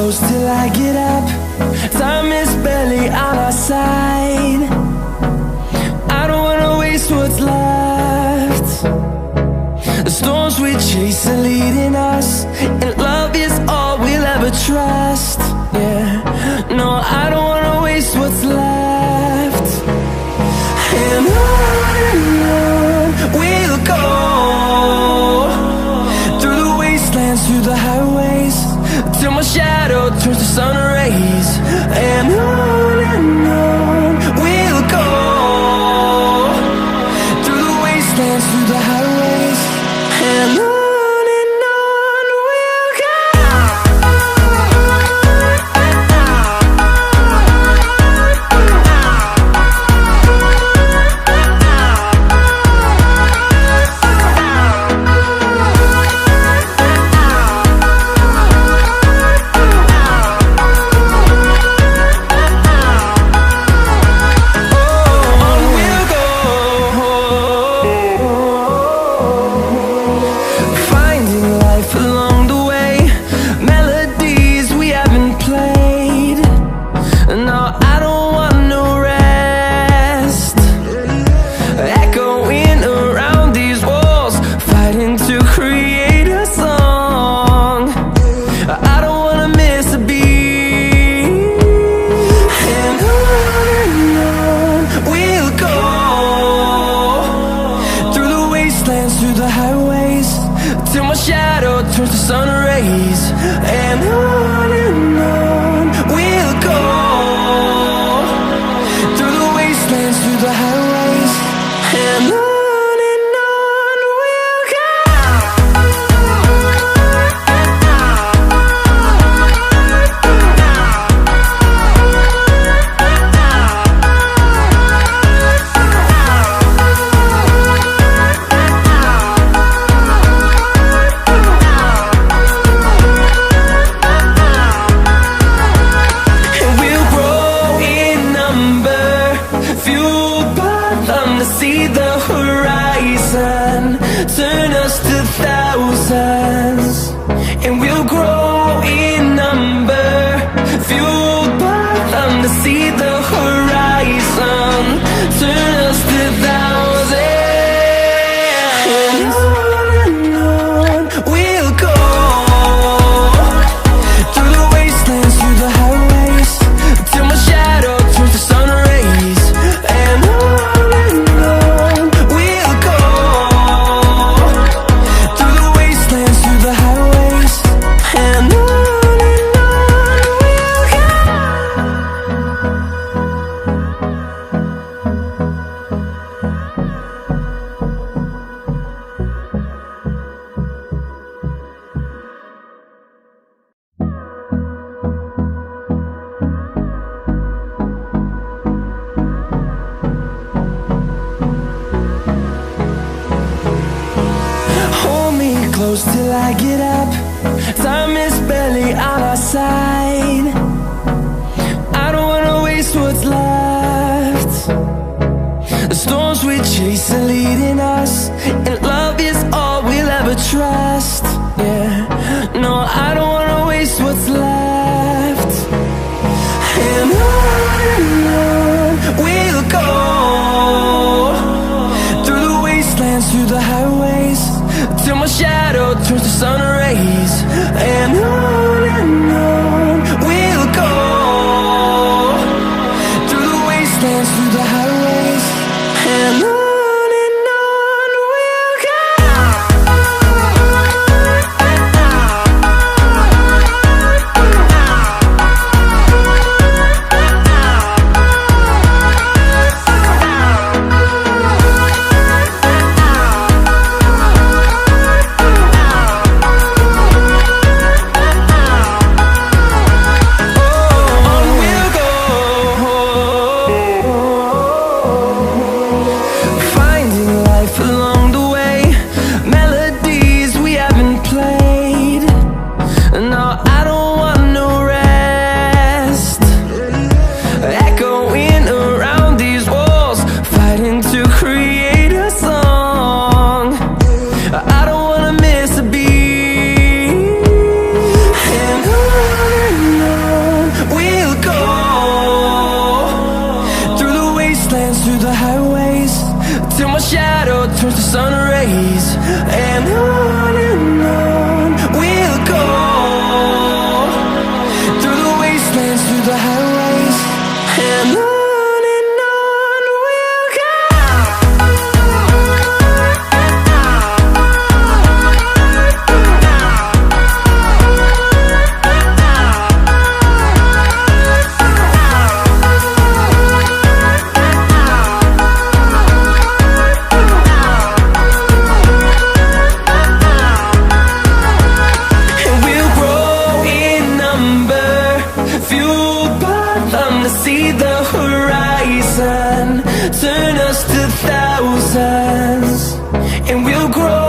close till I get up. Time is barely on our side. I don't wanna waste what's left. The storms we chase are leading us, and love is all we'll ever trust. Yeah, no, I don't wanna waste what's left. And on we'll go, through the wastelands, through the highways, till my shadow turns to sun rays. And on we'll go, through the wastelands, through the highways, and on we'll go. Through the highways, till my shadow turns to sun rays. And on we'll go, through the wastelands, through the highways, and on we'll go. See the horizon, turn us to thousands, and we'll grow in number, fueled by them. To see the horizon, turn us to thousands, and on we'll go, through the wastelands, through the highways, till my shadow turns to sun rays. And close till I get up. Time is barely on our side. I don't wanna waste what's left. The storms we chase are leading us, and love is all we'll ever trust. Yeah, no, I don't wanna waste what's left. And on we'll go, through the wastelands, through the highways, till my shadow turns to sun rays. And on we'll go, through the wastelands, through the highways, and on we'll go. I don't wanna miss a beat. And and we'll grow.